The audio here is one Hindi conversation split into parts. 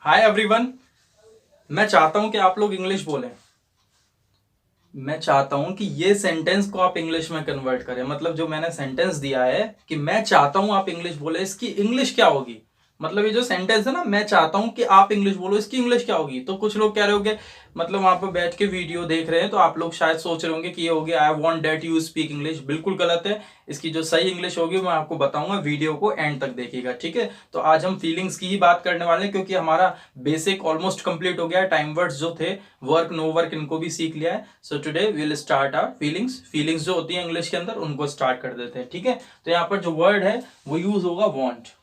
Hi everyone. मैं चाहता हूं कि आप लोग इंग्लिश बोलें। मैं चाहता हूं कि ये सेंटेंस को आप इंग्लिश में कन्वर्ट करें। मतलब जो मैंने सेंटेंस दिया है कि मैं चाहता हूं आप इंग्लिश बोले, इसकी इंग्लिश क्या होगी। मतलब ये जो सेंटेंस है ना, मैं चाहता हूं कि आप इंग्लिश बोलो, इसकी इंग्लिश क्या होगी। तो कुछ लोग कह रहे होंगे, मतलब वहां पर बैठ के वीडियो देख रहे हैं तो आप लोग शायद सोच रहे होंगे कि ये हो गया I want that you speak English. बिल्कुल गलत है। इसकी जो सही इंग्लिश होगी मैं आपको बताऊंगा, वीडियो को एंड तक देखिएगा, ठीक है। तो आज हम फीलिंग्स की ही बात करने वाले हैं, क्योंकि हमारा बेसिक ऑलमोस्ट कंप्लीट हो गया है। टाइम वर्ड्स जो थे, वर्क नो वर्क, इनको भी सीख लिया है। So today we will start our feelings. Feelings जो होती है इंग्लिश के अंदर, उनको स्टार्ट कर देते हैं, ठीक है। तो यहाँ पर जो वर्ड है वो यूज होगा वांट।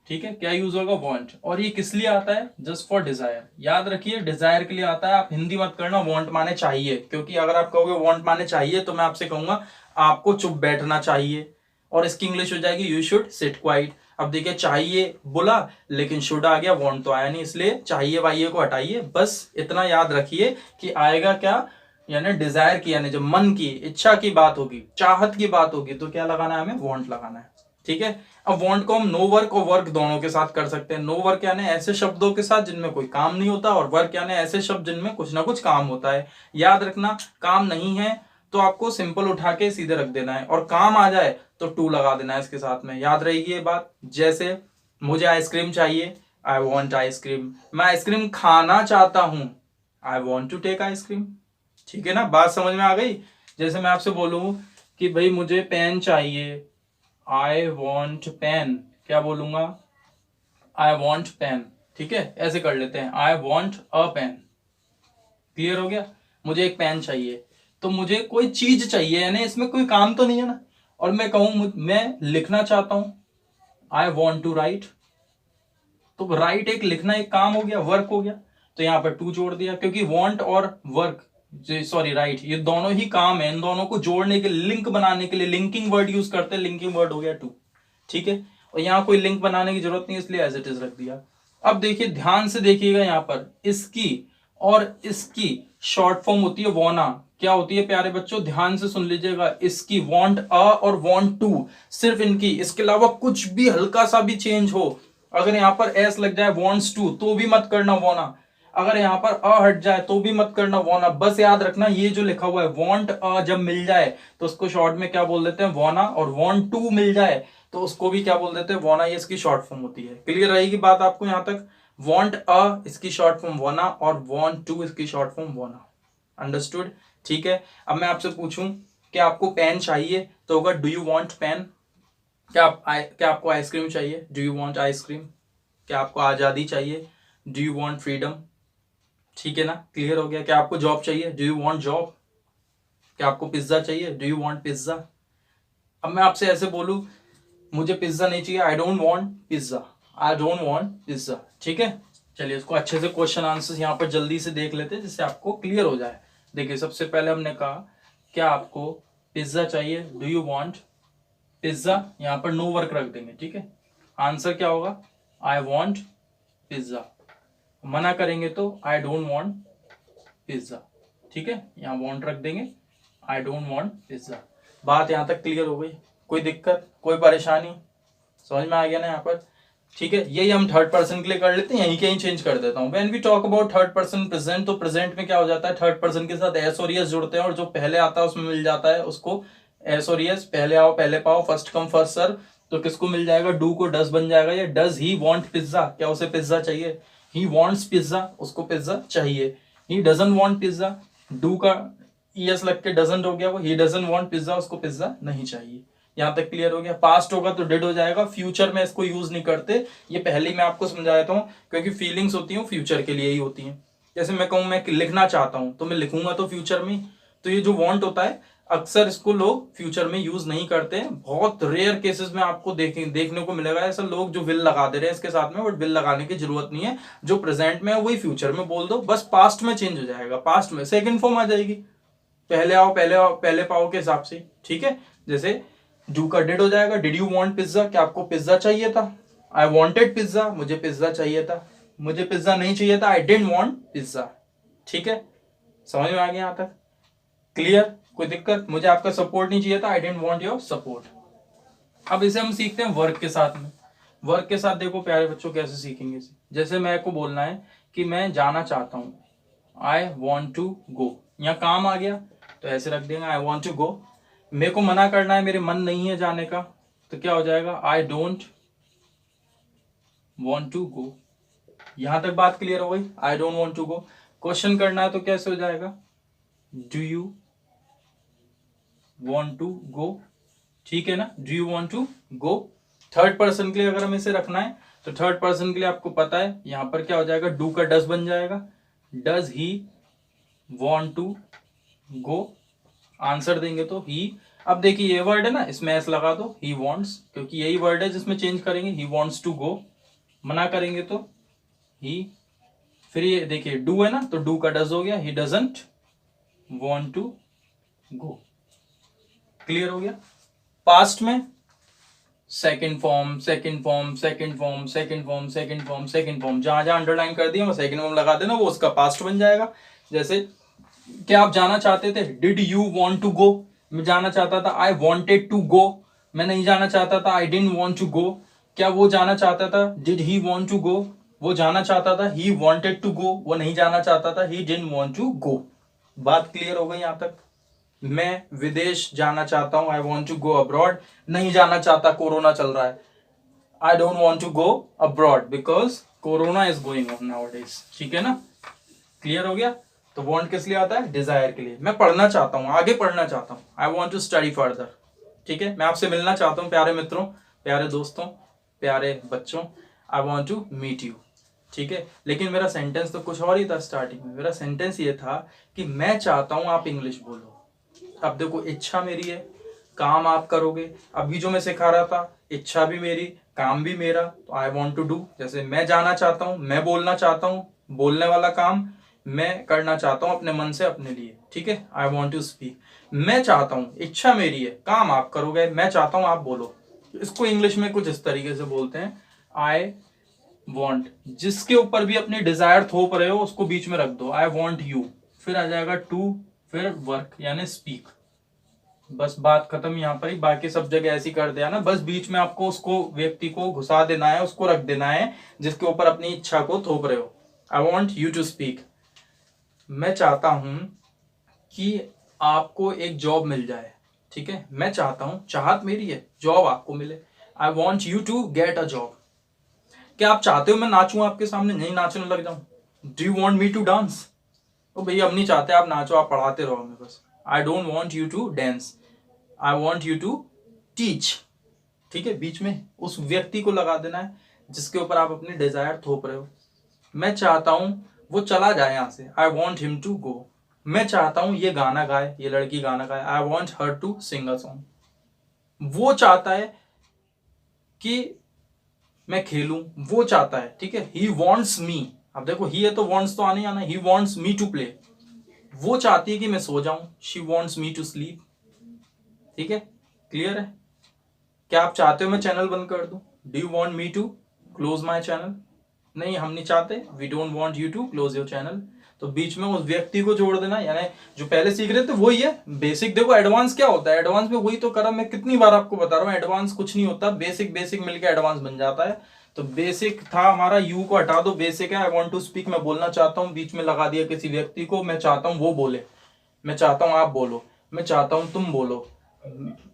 ठीक है, क्या यूज होगा, वांट। और ये किस लिए आता है, जस्ट फॉर डिजायर। याद रखिए, डिजायर के लिए आता है। आप हिंदी मत करना वांट माने चाहिए, क्योंकि अगर आप कहोगे वांट माने चाहिए तो मैं आपसे कहूंगा आपको चुप बैठना चाहिए, और इसकी इंग्लिश हो जाएगी यू शुड सिट क्वाइट। अब देखिए, चाहिए बोला लेकिन शुड आ गया, वांट तो आया नहीं, इसलिए चाहिए वाइये को हटाइए। बस इतना याद रखिए कि आएगा क्या, यानी डिजायर की, यानी जब मन की इच्छा की बात होगी, चाहत की बात होगी, तो क्या लगाना है, हमें वांट लगाना है, ठीक है। अब वांट को हम नो वर्क और वर्क दोनों के साथ कर सकते हैं। नो वर्क यानी ऐसे शब्दों के साथ जिनमें कोई काम नहीं होता, और वर्क यानी ऐसे शब्द जिनमें कुछ ना कुछ काम होता है। याद रखना, काम नहीं है तो आपको सिंपल उठा के सीधे रख देना है, और काम आ जाए तो टू लगा देना है इसके साथ में। याद रहेगी ये बात। जैसे मुझे आइसक्रीम चाहिए, आई वॉन्ट आइसक्रीम। मैं आइसक्रीम खाना चाहता हूं, I want to take ice cream. ठीक है ना, बात समझ में आ गई। जैसे मैं आपसे बोलूं कि भाई मुझे पेन चाहिए, आई वॉन्ट पेन, क्या बोलूंगा, आई वॉन्ट पेन। ठीक है, ऐसे कर लेते हैं, I want a pen. Clear हो गया। मुझे एक पेन चाहिए, तो मुझे कोई चीज चाहिए, यानी इसमें कोई काम तो नहीं है ना। और मैं कहूं मैं लिखना चाहता हूं, आई वॉन्ट टू राइट। तो राइट एक लिखना एक काम हो गया, वर्क हो गया। तो यहां पर टू जोड़ दिया, क्योंकि वॉन्ट और वर्क, सॉरी राइट, ये दोनों ही काम है। इन दोनों को जोड़ने के, लिंक बनाने के लिए लिंकिंग वर्ड यूज करते हैं। लिंकिंग वर्ड हो गया टू। ठीक है, और यहां कोई लिंक बनाने की जरूरत नहीं, इसलिए एज इट इज रख दिया। अब देखिए, ध्यान से देखिएगा, यहां पर इसकी और इसकी शॉर्ट फॉर्म होती है वोना। क्या होती है प्यारे बच्चों, ध्यान से सुन लीजिएगा। इसकी वॉन्ट अ और वॉन्ट टू, सिर्फ इनकी, इसके अलावा कुछ भी हल्का सा भी चेंज हो, अगर यहां पर एस लग जाए वॉन्ट्स टू, तो भी मत करना वोना। अगर यहां पर अ हट जाए तो भी मत करना वोना। बस याद रखना, ये जो लिखा हुआ है वॉन्ट अ जब मिल जाए तो उसको शॉर्ट में क्या बोल देते हैं, वोना। और वॉन्ट टू मिल जाए तो उसको भी क्या बोल देते हैं, वोना। ये इसकी शॉर्ट फॉर्म होती है। क्लियर रहेगी बात आपको यहां तक। वॉन्ट अ इसकी शॉर्ट फॉर्म वोना, और वॉन्ट टू इसकी शॉर्ट फॉर्म वोना। अंडरस्टूड। ठीक है, अब मैं आपसे पूछूं कि आपको पेन चाहिए, तो होगा डू यू वॉन्ट पेन। क्या आपको आइसक्रीम चाहिए, डू यू वॉन्ट आइसक्रीम। क्या आपको आजादी चाहिए, डू यू वॉन्ट फ्रीडम। ठीक है ना, क्लियर हो गया। क्या आपको जॉब चाहिए, डू यू वांट जॉब। क्या आपको पिज्जा चाहिए, डू यू वांट पिज्जा। अब मैं आपसे ऐसे बोलूं, मुझे पिज्जा नहीं चाहिए, I don't want pizza, I don't want pizza. ठीक है, चलिए इसको अच्छे से क्वेश्चन आंसर्स यहां पर जल्दी से देख लेते हैं, जिससे आपको क्लियर हो जाए। देखिए, सबसे पहले हमने कहा क्या आपको पिज्जा चाहिए, डू यू वांट पिज्जा। यहां पर नो वर्क रख देंगे, ठीक है। आंसर क्या होगा, आई वांट पिज्जा। मना करेंगे तो आई डोंट वांट पिज्जा। ठीक है, यहां वांट रख देंगे, आई डोंट वांट पिज्जा। बात यहां तक क्लियर हो गई, कोई दिक्कत, कोई परेशानी, समझ में आ गया ना यहाँ पर। ठीक है, यही हम थर्ड पर्सन के लिए कर लेते हैं, यहीं कहीं चेंज कर देता हूं। When we talk about third person present, तो प्रेजेंट में क्या हो जाता है, थर्ड पर्सन के साथ एस और यस जुड़ते हैं, और जो पहले आता है उसमें मिल जाता है उसको एस और यस। पहले आओ पहले पाओ, फर्स्ट कम फर्स्ट सर्व। तो किसको मिल जाएगा, डू को डस बन जाएगा। ये डज ही वांट पिज्जा, क्या उसे पिज्जा चाहिए, ही वांट्स पिज्जा, उसको पिज्जा चाहिए। He doesn't want pizza, do का ईएस लग के डजंट हो गया, वो ही डजंट वांट पिज्जा, उसको पिज्जा नहीं चाहिए। यहां तक क्लियर हो गया। पास्ट होगा तो डिड हो जाएगा, फ्यूचर में इसको यूज नहीं करते, ये पहले ही मैं आपको समझा देता हूं, क्योंकि फीलिंग्स होती हैं फ्यूचर के लिए ही होती हैं। जैसे मैं कहूं मैं लिखना चाहता हूं, तो मैं लिखूंगा तो फ्यूचर में। तो ये जो वांट होता है, अक्सर इसको लोग फ्यूचर में यूज नहीं करते हैं। बहुत रेयर केसेस में आपको देखने को मिलेगा ऐसा, लोग जो विल लगा दे रहे हैं इसके साथ में, बट विल लगाने की जरूरत नहीं है। जो प्रेजेंट में है वही फ्यूचर में बोल दो, बस पास्ट में चेंज हो जाएगा, पास्ट में सेकंड फॉर्म आ जाएगी। पहले आओ पहले पाओ के हिसाब से। ठीक है, जैसे डू का डिड हो जाएगा, डिड यू वांट पिज्जा, क्या आपको पिज्जा चाहिए था, आई वांटेड पिज्जा, मुझे पिज्जा चाहिए था। मुझे पिज्जा नहीं चाहिए था, आई डिडंट वांट पिज्जा। ठीक है, समझ में आ गया यहां तक, क्लियर, कोई दिक्कत। मुझे आपका सपोर्ट नहीं चाहिए था, I didn't want your support. अब इसे हम सीखते हैं वर्क के साथ में। वर्क के साथ देखो प्यारे बच्चों कैसे सीखेंगे इसे। जैसे मैं को बोलना है कि मैं जाना चाहता हूँ, आई वॉन्ट टू गो, यहाँ काम आ गया तो ऐसे रख देंगे आई वॉन्ट टू गो। मेरे को मना करना है, मेरे मन नहीं है जाने का, तो क्या हो जाएगा, I don't want to go. यहां तक बात क्लियर हो गई, I don't want to go. Question करना है तो कैसे हो जाएगा, do you want to go, ठीक है ना, do you want to go. Third person के लिए अगर हमें इसे रखना है तो थर्ड पर्सन के लिए आपको पता है यहां पर क्या हो जाएगा, डू का डज बन जाएगा, does he want to go. Answer देंगे तो ही। अब देखिए ये वर्ड है ना, इसमें एस लगा दो, ही वॉन्ट्स, क्योंकि यही वर्ड है जिसमें चेंज करेंगे, ही वॉन्ट्स टू गो। मना करेंगे तो ही। फिर ये देखिए डू है ना, तो डू का डज हो गया, he doesn't want to go. Clear हो गया। पास्ट में second form, second form, second form, second form, second form, second form, जहां जहां अंडरलाइन कर दिया वो सेकंड फॉर्म लगा देना, वो उसका पास्ट बन जाएगा। जैसे क्या आप जाना चाहते थे, did you want to go, मैं जाना चाहता था, आई वॉन्टेड टू गो। मैं नहीं जाना चाहता था, I didn't want to go. क्या वो जाना चाहता था, did he want to go, वो जाना चाहता था, ही वॉन्टेड टू गो, वो नहीं जाना चाहता था, he didn't want to go. बात क्लियर हो गई यहां तक। मैं विदेश जाना चाहता हूं, I want to go abroad, नहीं जाना चाहता, कोरोना चल रहा है, I don't want to go abroad because corona is going on nowadays, ठीक है ना। क्लियर हो गया। तो वॉन्ट किस लिए आता है, डिजायर के लिए। मैं पढ़ना चाहता हूं, आगे पढ़ना चाहता हूं, I want to study further, ठीक है। मैं आपसे मिलना चाहता हूं प्यारे मित्रों, प्यारे दोस्तों, प्यारे बच्चों, I want to meet you, ठीक है। लेकिन मेरा सेंटेंस तो कुछ और ही था स्टार्टिंग में। मेरा सेंटेंस ये था कि मैं चाहता हूं आप इंग्लिश बोलो। अब देखो इच्छा मेरी है, काम आप करोगे। अभी जो मैं सिखा रहा था, इच्छा भी मेरी, काम भी मेरा, तो आई वॉन्ट टू डू। जैसे मैं जाना चाहता हूं, मैं बोलना चाहता हूं, बोलने वाला काम मैं करना चाहता हूं अपने मन से अपने लिए, ठीक है। I want to speak. मैं चाहता हूं, इच्छा मेरी है, काम आप करोगे, मैं चाहता हूं आप बोलो। इसको इंग्लिश में कुछ इस तरीके से बोलते हैं, आई वॉन्ट। जिसके ऊपर भी अपनी डिजायर थोप रहे हो उसको बीच में रख दो, आई वॉन्ट यू, फिर आ जाएगा टू, फिर वर्क यानी स्पीक। बस बात खत्म यहाँ पर ही। बाकी सब जगह ऐसी कर दिया ना, बस बीच में आपको उसको व्यक्ति को घुसा देना है, उसको रख देना है जिसके ऊपर अपनी इच्छा को थोप रहे हो। I want you to speak. मैं चाहता हूं कि आपको एक जॉब मिल जाए, ठीक है। मैं चाहता हूं, चाहत मेरी है, जॉब आपको मिले। I want you to get a job. क्या आप चाहते हो मैं नाचूं आपके सामने, नहीं नाचने लग जाऊं। Do you want me to dance, तो भैया हम नहीं चाहते आप नाचो, आप पढ़ाते रहो हमें बस। I don't want you to dance, I want you to teach, ठीक है। बीच में उस व्यक्ति को लगा देना है जिसके ऊपर आप अपनी डिजायर थोप रहे हो। मैं चाहता हूं वो चला जाए यहां से, I want him to go. मैं चाहता हूं ये गाना गाए, ये लड़की गाना गाए, I want her to sing a song. वो चाहता है कि मैं खेलूं, वो चाहता है, ठीक है। ही वॉन्ट्स मी, अब देखो ही है तो वॉन्ट्स तो आने ही आना, he wants me to play. वो चाहती है कि मैं सो जाऊं, she wants me to sleep, ठीक है। क्लियर है। क्या आप चाहते हो मैं चैनल बंद कर दूं, do you want me to close my channel, नहीं हम नहीं चाहते, we don't want you to close your channel. तो बीच में उस व्यक्ति को जोड़ देना, यानी जो पहले सीख रहे थे वही है। बेसिक देखो, एडवांस क्या होता है, एडवांस में वही तो करा, मैं कितनी बार आपको बता रहा हूँ, एडवांस कुछ नहीं होता, बेसिक बेसिक मिलकर एडवांस बन जाता है। तो बेसिक था हमारा, यू को हटा दो, बेसिक है आई वॉन्ट टू स्पीक, मैं बोलना चाहता हूँ, बीच में लगा दिया किसी व्यक्ति को, मैं चाहता हूँ वो बोले, मैं चाहता हूँ आप बोलो, मैं चाहता हूँ तुम बोलो,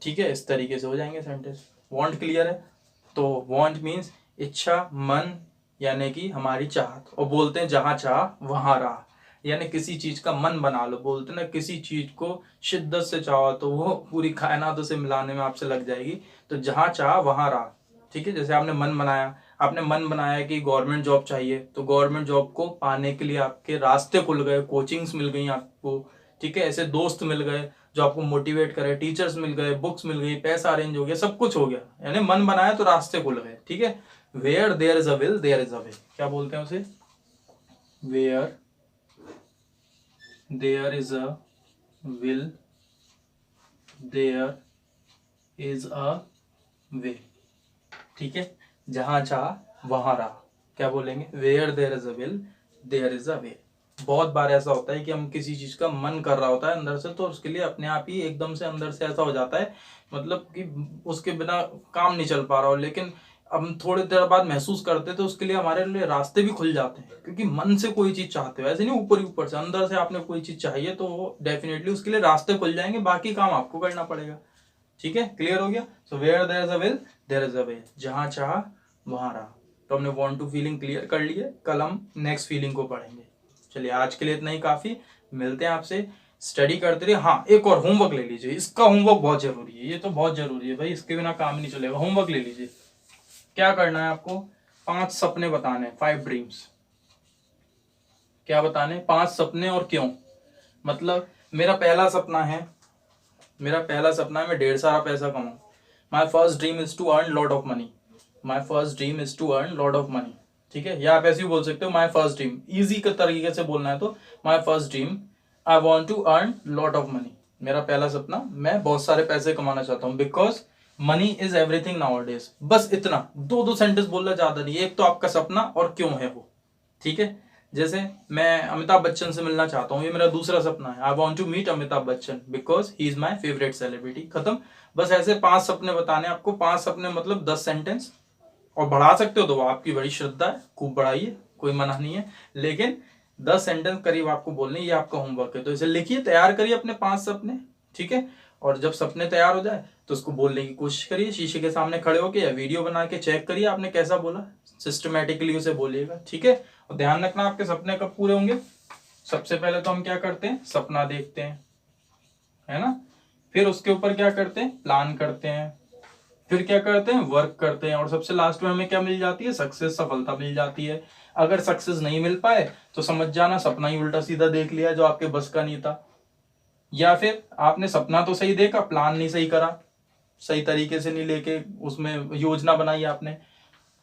ठीक है। इस तरीके से हो जाएंगे सेंटेंस। वांट क्लियर है। तो वांट मीन्स इच्छा, मन, यानी कि हमारी चाहत। और बोलते हैं जहां चाह वहां राह, यानी किसी चीज का मन बना लो। बोलते हैं ना किसी चीज को शिद्दत से चाहो तो वो पूरी कायनातों से मिलाने में आपसे लग जाएगी। तो जहां चाह वहां राह, ठीक है। जैसे आपने मन बनाया, आपने मन बनाया कि गवर्नमेंट जॉब चाहिए, तो गवर्नमेंट जॉब को पाने के लिए आपके रास्ते खुल गए, कोचिंग्स मिल गई आपको, ठीक है। ऐसे दोस्त मिल गए जो आपको मोटिवेट करे, टीचर्स मिल गए, बुक्स मिल गई, पैसा अरेंज हो गया, सब कुछ हो गया, यानी मन बनाया तो रास्ते खुल गए, ठीक है। Where there is a will there is a way, क्या बोलते हैं उसे, where there is a will there is a way, ठीक है। जहां चाह वहां राह, क्या बोलेंगे, where there is a will there is a way. बहुत बार ऐसा होता है कि हम किसी चीज का मन कर रहा होता है अंदर से, तो उसके लिए अपने आप ही एकदम से अंदर से ऐसा हो जाता है, मतलब कि उसके बिना काम नहीं चल पा रहा हो। लेकिन हम थोड़ी देर बाद महसूस करते हैं तो उसके लिए हमारे लिए रास्ते भी खुल जाते हैं, क्योंकि मन से कोई चीज चाहते हो, ऐसे नहीं ऊपर ही ऊपर से, अंदर से आपने कोई चीज चाहिए तो वो डेफिनेटली उसके लिए रास्ते खुल जाएंगे, बाकी काम आपको करना पड़ेगा। ठीक है, क्लियर हो गया। So where there is a will there is a way, जहां चाह वहां रहा। तो हमने वांट टू फीलिंग क्लियर कर ली है, कल हम नेक्स्ट फीलिंग को पढ़ेंगे। चलिए आज के लिए इतना ही काफी, मिलते हैं आपसे, स्टडी करते रहिए। हाँ, एक और होमवर्क ले लीजिए, इसका होमवर्क बहुत जरूरी है, ये तो बहुत जरूरी है भाई, इसके बिना काम नहीं चलेगा। होमवर्क ले लीजिए, क्या करना है आपको, 5 सपने बताने, 5 ड्रीम्स। क्या बताने, 5 सपने और क्यों। मतलब मेरा पहला सपना है मैं ढेर सारा पैसा कमाऊं। My first dream is to earn lot of money. My first dream is to earn lot of money. ठीक है, या आप ऐसे ही बोल सकते हो माई फर्स्ट ड्रीम, इजी के तरीके से बोलना है तो my first dream I want to earn lot of money. मेरा पहला सपना, मैं बहुत सारे पैसे कमाना चाहता हूँ, because money is everything now days. बस इतना, 2 सेंटेंस बोलना ज्यादा नहीं, एक तो आपका सपना और क्यों है वो। ठीक है, जैसे मैं अमिताभ बच्चन से मिलना चाहता हूँ, ये मेरा दूसरा सपना है, I want to meet Amitabh Bachchan because he is my favourite celebrity. खत्म। बस ऐसे 5 सपने बताने आपको, 5 सपने मतलब 10 सेंटेंस, और बढ़ा सकते हो तो आपकी बड़ी श्रद्धा है, खूब बढ़ाइए, कोई मना नहीं है, लेकिन 10 सेंटेंस करीब आपको बोलने, ये आपका होमवर्क है। तो इसे लिखिए, तैयार करिए अपने 5 सपने। ठीक है, और जब सपने तैयार हो जाए तो उसको बोलने की कोशिश करिए, शीशे के सामने खड़े होकर या वीडियो बना के चेक करिए आपने कैसा बोला, सिस्टमेटिकली उसे बोलिएगा। ठीक है, और ध्यान रखना आपके सपने कब पूरे होंगे। सबसे पहले तो हम क्या करते हैं, सपना देखते हैं, है ना, फिर उसके ऊपर क्या करते हैं, प्लान करते हैं, फिर क्या करते हैं, वर्क करते हैं, और सबसे लास्ट में हमें क्या मिल जाती है, सक्सेस, सफलता मिल जाती है। अगर सक्सेस नहीं मिल पाए तो समझ जाना सपना ही उल्टा सीधा देख लिया जो आपके बस का नहीं था, या फिर आपने सपना तो सही देखा, प्लान नहीं सही करा, सही तरीके से नहीं लेके उसमें योजना बनाई आपने।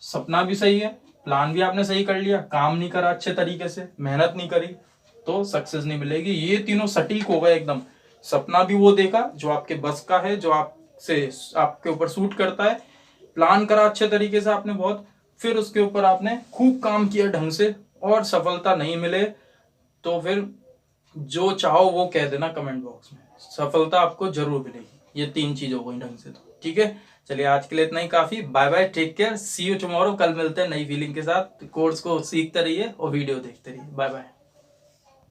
सपना भी सही है, प्लान भी आपने सही कर लिया, काम नहीं करा अच्छे तरीके से, मेहनत नहीं करी, तो सक्सेस नहीं मिलेगी। ये तीनों सटीक हो गए एकदम। सपना भी वो देखा जो आपके बस का है, जो आपसे आपके ऊपर सूट करता है, प्लान करा अच्छे तरीके से आपने बहुत, फिर उसके ऊपर आपने खूब काम किया ढंग से, और सफलता नहीं मिले तो फिर जो चाहो वो कह देना कमेंट बॉक्स में, सफलता आपको जरूर मिलेगी। ये 3 चीज हो गई ढंग से तो। ठीक है, चलिए आज के लिए इतना ही काफी, bye bye, take care, see you tomorrow. कल मिलते हैं नई फीलिंग के साथ। कोर्स को सीखते रहिए और वीडियो देखते रहिए। Bye bye.